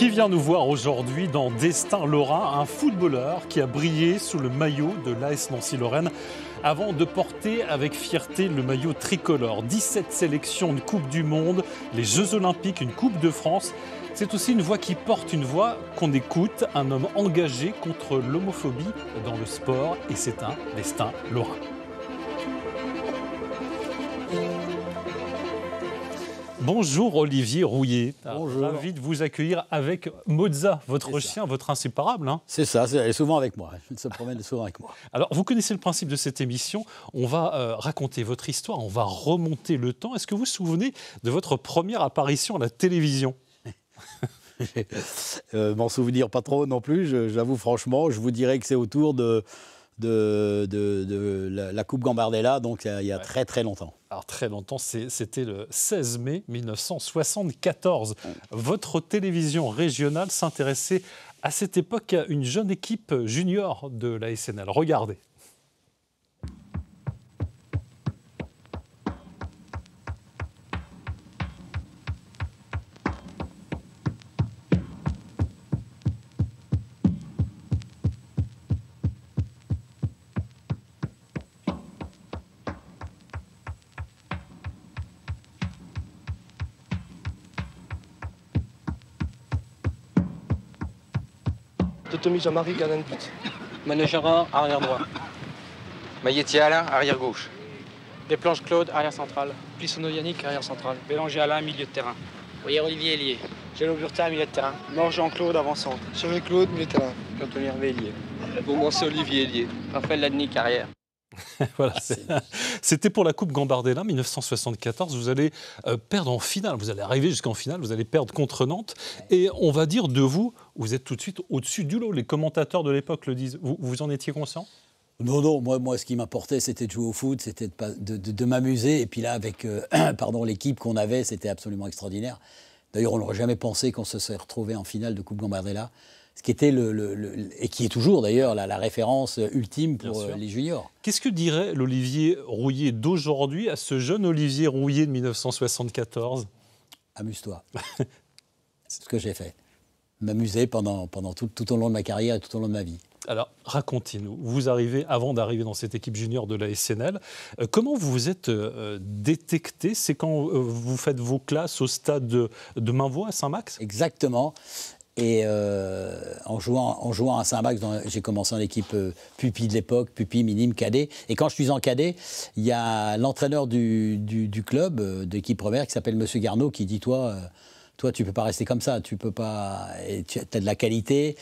Qui vient nous voir aujourd'hui dans Destin Lorrain, un footballeur qui a brillé sous le maillot de l'AS Nancy-Lorraine avant de porter avec fierté le maillot tricolore. 17 sélections, une Coupe du Monde, les Jeux Olympiques, une Coupe de France. C'est aussi une voix qui porte, une voix qu'on écoute, un homme engagé contre l'homophobie dans le sport, et c'est un Destin Lorrain. Bonjour Olivier Rouillet. Bonjour. Ravi de vous accueillir avec Mozza, votre chien, votre inséparable. Hein. C'est ça, elle est souvent avec moi. Elle se promène souvent avec moi. Alors, vous connaissez le principe de cette émission. On va raconter votre histoire, on va remonter le temps. Est-ce que vous vous souvenez de votre première apparition à la télévision ? M'en souvenir pas trop non plus, j'avoue franchement. Je vous dirais que c'est autour de la Coupe Gambardella, donc il y a très très longtemps. Alors très longtemps, c'était le 16 mai 1974. Votre télévision régionale s'intéressait à cette époque à une jeune équipe junior de la SNL. Regardez. Tommy Jean-Marie, gardien de but. Manejara, arrière droit. Mailletti Alain, arrière gauche. Desplanches Claude, arrière central. Plissono Yannick, arrière central. Bélanger Alain, milieu de terrain. Voyer Olivier Hélier. Gélo Burtin, milieu de terrain. Morjean Claude, avant-centre. Chevet Claude, milieu de terrain. Cantoni Hervé, ailier. Bon, moi, c'est Olivier Hélier. Raphaël Ladny, carrière. Voilà, c'était pour la Coupe Gambardella 1974. Vous allez perdre en finale, vous allez arriver jusqu'en finale, vous allez perdre contre Nantes. Et on va dire de vous, vous êtes tout de suite au-dessus du lot. Les commentateurs de l'époque le disent. Vous en étiez conscient ? Non, moi ce qui m'importait, c'était de jouer au foot, c'était de m'amuser. Et puis là, avec l'équipe qu'on avait, c'était absolument extraordinaire. D'ailleurs, on n'aurait jamais pensé qu'on se serait retrouvé en finale de Coupe Gambardella. Ce qui était et qui est toujours d'ailleurs la référence ultime pour les juniors. Qu'est-ce que dirait l'Olivier Rouillet d'aujourd'hui à ce jeune Olivier Rouillet de 1974 ? Amuse-toi. C'est ce que j'ai fait. M'amuser pendant tout au long de ma carrière et tout au long de ma vie. Alors, racontez-nous. Vous arrivez, avant d'arriver dans cette équipe junior de la SNL, comment vous vous êtes détecté ? C'est quand vous faites vos classes au stade de Mainvaux à Saint-Max ? Exactement. Et en jouant à Saint-Max, j'ai commencé en équipe pupille de l'époque, pupille, minime, cadet. Et quand je suis en cadet, il y a l'entraîneur du club d'équipe première qui s'appelle Monsieur Garneau qui dit toi, tu peux pas rester comme ça, tu peux pas, tu as de la qualité.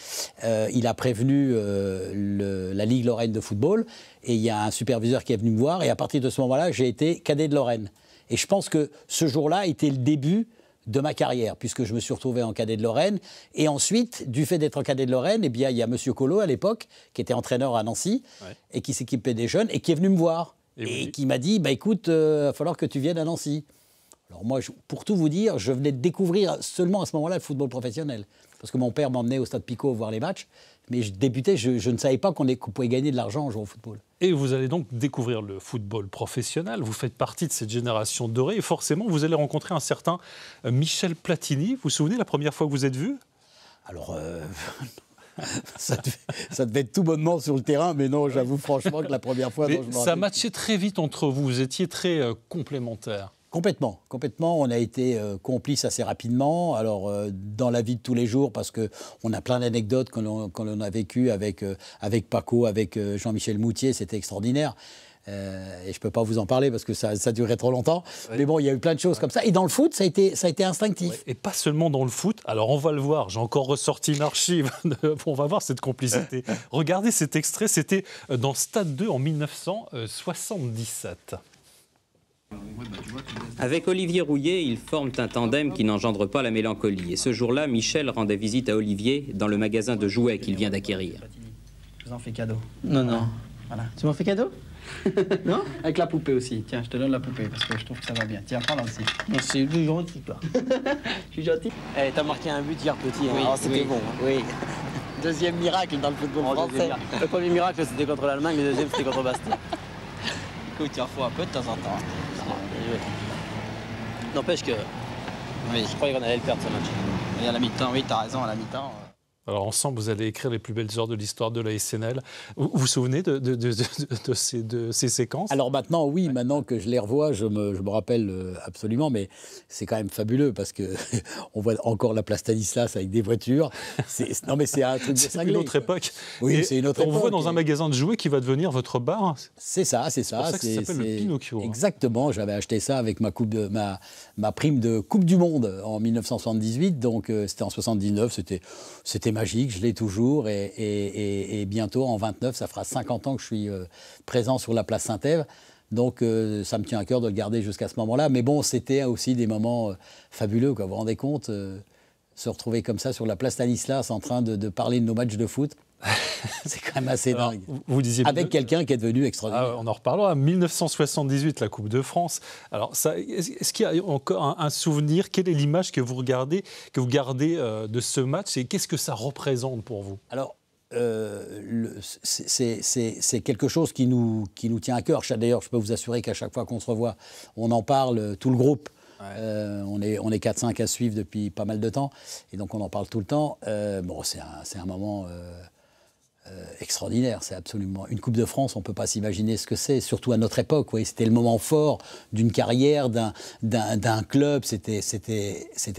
Il a prévenu la Ligue Lorraine de football et il y a un superviseur qui est venu me voir. Et à partir de ce moment-là, j'ai été cadet de Lorraine. Et je pense que ce jour-là était le début de ma carrière, puisque je me suis retrouvé en cadet de Lorraine. Et ensuite, du fait d'être en cadet de Lorraine, eh bien, il y a M. Collot, à l'époque, qui était entraîneur à Nancy, et qui s'équipait des jeunes, et qui est venu me voir. Et qui m'a dit, écoute, il va falloir que tu viennes à Nancy. Alors moi, pour tout vous dire, je venais de découvrir seulement à ce moment-là le football professionnel. Parce que mon père m'emmenait au Stade Picot voir les matchs. Mais je débutais, je ne savais pas qu'on pouvait gagner de l'argent en jouant au football. Et vous allez donc découvrir le football professionnel. Vous faites partie de cette génération dorée. Et forcément, vous allez rencontrer un certain Michel Platini. Vous vous souvenez la première fois que vous êtes vu ? Alors, ça devait être tout bonnement sur le terrain. Mais non, j'avoue franchement que la première fois... Ça matchait très vite entre vous. Vous étiez très complémentaires. Complètement. On a été complices assez rapidement. Alors, dans la vie de tous les jours, parce qu'on a plein d'anecdotes qu'on a vécues avec Paco, avec Jean-Michel Moutier, c'était extraordinaire. Et je ne peux pas vous en parler parce que ça durait trop longtemps. Ouais. Mais bon, il y a eu plein de choses comme ça. Et dans le foot, ça a été instinctif. Ouais. Et pas seulement dans le foot. Alors, on va le voir. J'ai encore ressorti une archive. On va voir cette complicité. Regardez cet extrait. C'était dans Stade 2 en 1977. Avec Olivier Rouillet, ils forment un tandem qui n'engendre pas la mélancolie. Et ce jour-là, Michel rendait visite à Olivier dans le magasin de jouets qu'il vient d'acquérir. Je vous en fais cadeau. Non. Voilà. Tu m'en fais cadeau? Non? Avec la poupée aussi. Tiens, je te donne la poupée parce que je trouve que ça va bien. Tiens, prends-la aussi. Merci, tu es gentil, toi. Je suis gentil. Eh, t'as marqué un but hier petit. Hein. Oui, c'était bon. Hein. Oui. Deuxième miracle dans le football français. Le premier miracle, c'était contre l'Allemagne. Le deuxième, c'était contre Bastia. Écoute, il en faut un peu de temps en temps. N'empêche que... Oui. Je croyais qu'on allait le perdre ce match. Et à la mi-temps, oui, t'as raison, à la mi-temps. Alors ensemble, vous allez écrire les plus belles heures de l'histoire de la SNL. Vous vous souvenez de ces séquences? Alors maintenant, oui, maintenant que je les revois, je me rappelle absolument, mais c'est quand même fabuleux parce que on voit encore la place Stanislas avec des voitures. Non, mais c'est un truc de C'est cinglé. une autre époque. Oui, c'est une autre on époque. vous voit dans un magasin de jouets qui va devenir votre bar. C'est ça, c'est C'est pour ça que ça s'appelle le Pinocchio. Exactement, j'avais acheté ça avec ma prime de Coupe du Monde en 1978, donc c'était en 79, c'était magique, je l'ai toujours et bientôt en 29, ça fera 50 ans que je suis présent sur la place Saint-Ève. Donc ça me tient à cœur de le garder jusqu'à ce moment-là. Mais bon, c'était aussi des moments fabuleux, quoi. Vous vous rendez compte, se retrouver comme ça sur la place Stanislas en train de parler de nos matchs de foot. C'est quand même assez dingue. Vous disiez avec quelqu'un qui est devenu extraordinaire. On en reparlera. 1978, la Coupe de France. Alors, est-ce qu'il y a encore un souvenir? Quelle est l'image que vous gardez de ce match et qu'est-ce que ça représente pour vous? Alors, c'est quelque chose qui nous tient à cœur. D'ailleurs, je peux vous assurer qu'à chaque fois qu'on se revoit, on en parle, tout le groupe. Ouais. On est 4-5 à suivre depuis pas mal de temps, et donc on en parle tout le temps. Bon, c'est un moment extraordinaire, c'est absolument... Une Coupe de France, on ne peut pas s'imaginer ce que c'est, surtout à notre époque. Oui. C'était le moment fort d'une carrière, d'un club, c'était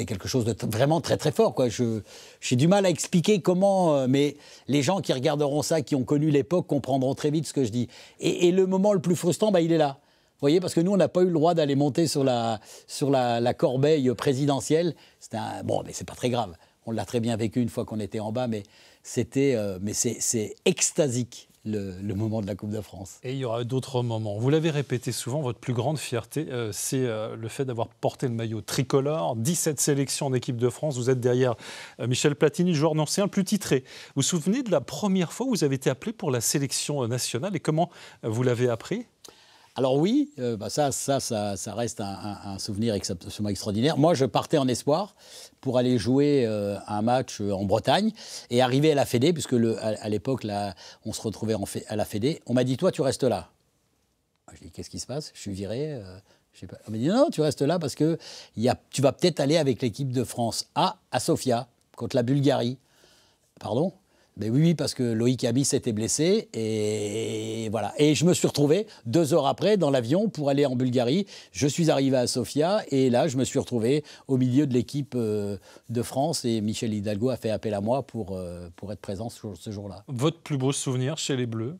quelque chose de vraiment très très fort, quoi. J'ai du mal à expliquer comment, mais les gens qui regarderont ça, qui ont connu l'époque, comprendront très vite ce que je dis. Et le moment le plus frustrant, il est là. Vous voyez, parce que nous, on n'a pas eu le droit d'aller monter sur la corbeille présidentielle. Bon, mais c'est pas très grave. On l'a très bien vécu une fois qu'on était en bas, mais c'est extasique, le moment de la Coupe de France. Et il y aura d'autres moments. Vous l'avez répété souvent, votre plus grande fierté, c'est le fait d'avoir porté le maillot tricolore. 17 sélections en équipe de France. Vous êtes derrière Michel Platini, joueur ancien, le plus titré. Vous vous souvenez de la première fois où vous avez été appelé pour la sélection nationale et comment vous l'avez appris ? Alors oui, ça reste un souvenir absolument extraordinaire. Moi, je partais en espoir pour aller jouer un match en Bretagne et arriver à la Fédé, puisque à l'époque, là, on se retrouvait à la Fédé. On m'a dit, toi, tu restes là. Je dis, qu'est-ce qui se passe? Je suis viré. On m'a dit, non, tu restes là parce que tu vas peut-être aller avec l'équipe de France à Sofia, contre la Bulgarie. Pardon? Ben oui, parce que Loïc Habis s'était blessé et voilà. Et je me suis retrouvé 2 heures après dans l'avion pour aller en Bulgarie. Je suis arrivé à Sofia et là, je me suis retrouvé au milieu de l'équipe de France et Michel Hidalgo a fait appel à moi pour être présent ce jour-là. Votre plus beau souvenir chez les Bleus?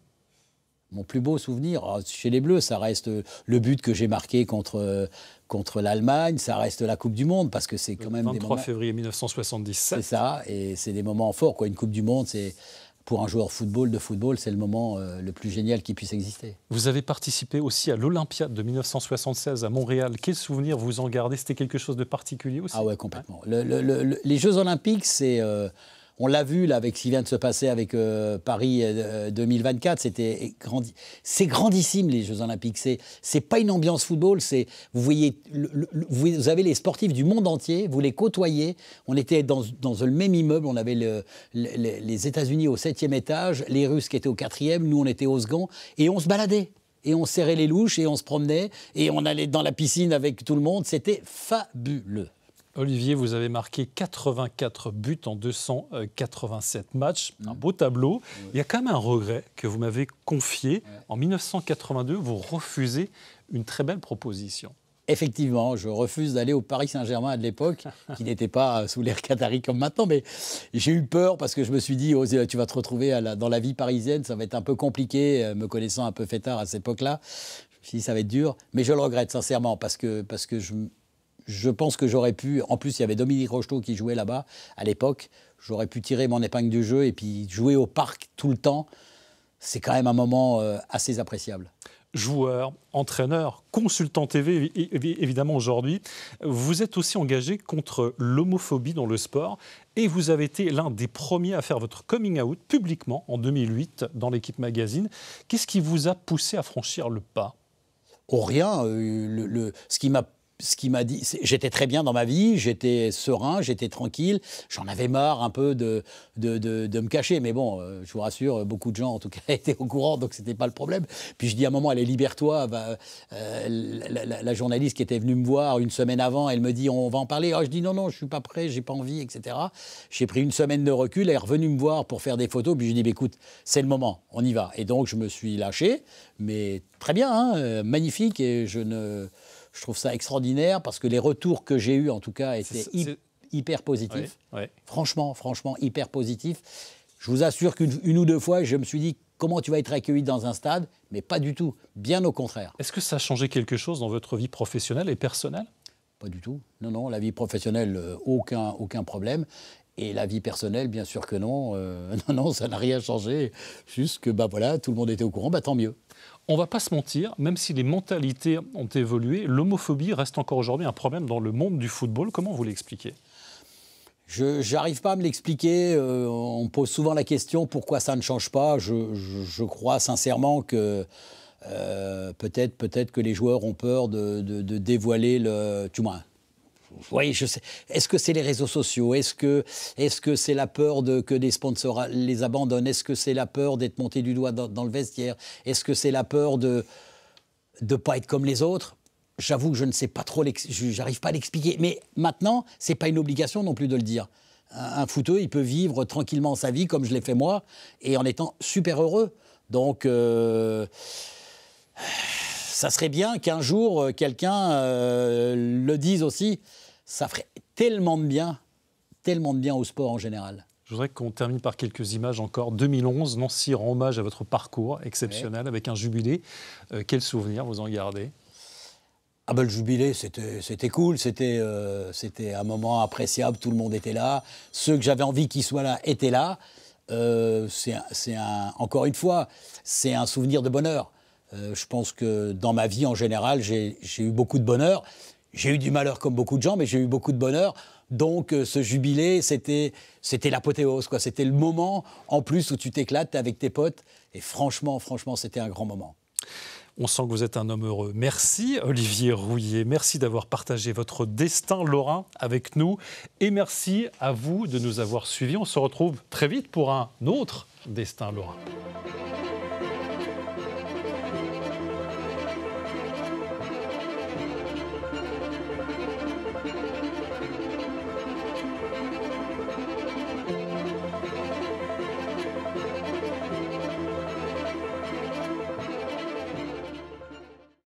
Mon plus beau souvenir chez les Bleus, ça reste le but que j'ai marqué contre l'Allemagne, ça reste la Coupe du Monde, parce que c'est quand même 23 février 1977. C'est ça, et c'est des moments forts, quoi. Une Coupe du Monde, c'est pour un joueur de football, c'est le moment le plus génial qui puisse exister. Vous avez participé aussi à l'Olympiade de 1976 à Montréal. Quel souvenir vous en gardez? C'était quelque chose de particulier aussi? Ah ouais, complètement. Les Jeux Olympiques, c'est... On l'a vu là avec ce qui vient de se passer avec Paris 2024, c'est grandissime les Jeux Olympiques. C'est pas une ambiance football, vous voyez, vous avez les sportifs du monde entier, vous les côtoyez. On était dans le même immeuble, on avait les États-Unis au 7e étage, les Russes qui étaient au 4e, nous on était au second, et on se baladait. Et on serrait les louches et on se promenait et on allait dans la piscine avec tout le monde. C'était fabuleux. Olivier, vous avez marqué 84 buts en 287 matchs, un beau tableau. Oui. Il y a quand même un regret que vous m'avez confié. Ouais. En 1982, vous refusez une très belle proposition. Effectivement, je refuse d'aller au Paris Saint-Germain de l'époque, qui n'était pas sous l'ère qatari comme maintenant, mais j'ai eu peur parce que je me suis dit, oh, tu vas te retrouver dans la vie parisienne, ça va être un peu compliqué, me connaissant un peu fêtard à cette époque-là. Je me suis dit, ça va être dur, mais je le regrette sincèrement parce que je pense que j'aurais pu... En plus, il y avait Dominique Rocheteau qui jouait là-bas, à l'époque. J'aurais pu tirer mon épingle du jeu et puis jouer au parc tout le temps. C'est quand même un moment assez appréciable. Joueur, entraîneur, consultant TV, évidemment aujourd'hui. Vous êtes aussi engagé contre l'homophobie dans le sport et vous avez été l'un des premiers à faire votre coming out publiquement en 2008 dans l'Équipe Magazine. Qu'est-ce qui vous a poussé à franchir le pas? Oh, rien. Ce qui m'a ce qu'il m'a dit, j'étais très bien dans ma vie, j'étais serein, j'étais tranquille. J'en avais marre un peu de me cacher. Mais bon, je vous rassure, beaucoup de gens, en tout cas, étaient au courant, donc c'était pas le problème. Puis je dis à un moment, allez, libère-toi. La journaliste qui était venue me voir une semaine avant, elle me dit, on va en parler. Je dis, non, je suis pas prêt, j'ai pas envie, etc. J'ai pris une semaine de recul, elle est revenue me voir pour faire des photos. Puis je dis, écoute, c'est le moment, on y va. Et donc, je me suis lâché, mais très bien, hein, magnifique. Et je trouve ça extraordinaire parce que les retours que j'ai eus, en tout cas, étaient hyper positifs. Oui, oui. Franchement, hyper positifs. Je vous assure qu'une ou deux fois, je me suis dit, comment tu vas être accueilli dans un stade? Mais pas du tout, bien au contraire. Est-ce que ça a changé quelque chose dans votre vie professionnelle et personnelle? Pas du tout. Non, la vie professionnelle, aucun problème. Et la vie personnelle, bien sûr que non. Non, ça n'a rien changé. Juste que, voilà, tout le monde était au courant, tant mieux. On ne va pas se mentir, même si les mentalités ont évolué, l'homophobie reste encore aujourd'hui un problème dans le monde du football. Comment vous l'expliquez? Je n'arrive pas à me l'expliquer. On me pose souvent la question pourquoi ça ne change pas. Je crois sincèrement que peut-être que les joueurs ont peur de dévoiler le... Du moins, oui, je sais. Est-ce que c'est les réseaux sociaux? Est-ce que c'est la peur que des sponsors les abandonnent? Est-ce que c'est la peur d'être monté du doigt dans le vestiaire? Est-ce que c'est la peur de ne pas être comme les autres? J'avoue que je ne sais pas trop, j'arrive pas à l'expliquer. Mais maintenant, c'est pas une obligation non plus de le dire. Un footeux, il peut vivre tranquillement sa vie comme je l'ai fait moi, et en étant super heureux. Donc... ça serait bien qu'un jour, quelqu'un le dise aussi. Ça ferait tellement de bien au sport en général. Je voudrais qu'on termine par quelques images encore. 2011, Nancy rend hommage à votre parcours exceptionnel avec un jubilé. Quel souvenir vous en gardez? Le jubilé, c'était cool. C'était un moment appréciable. Tout le monde était là. Ceux que j'avais envie qu'ils soient là étaient là. Encore une fois, c'est un souvenir de bonheur. Je pense que dans ma vie, en général, j'ai eu beaucoup de bonheur. J'ai eu du malheur comme beaucoup de gens, mais j'ai eu beaucoup de bonheur. Donc, ce jubilé, c'était l'apothéose, quoi. C'était le moment, en plus, où tu t'éclates avec tes potes. Et franchement, c'était un grand moment. On sent que vous êtes un homme heureux. Merci, Olivier Rouillet. Merci d'avoir partagé votre destin lorrain avec nous. Et merci à vous de nous avoir suivis. On se retrouve très vite pour un autre destin lorrain.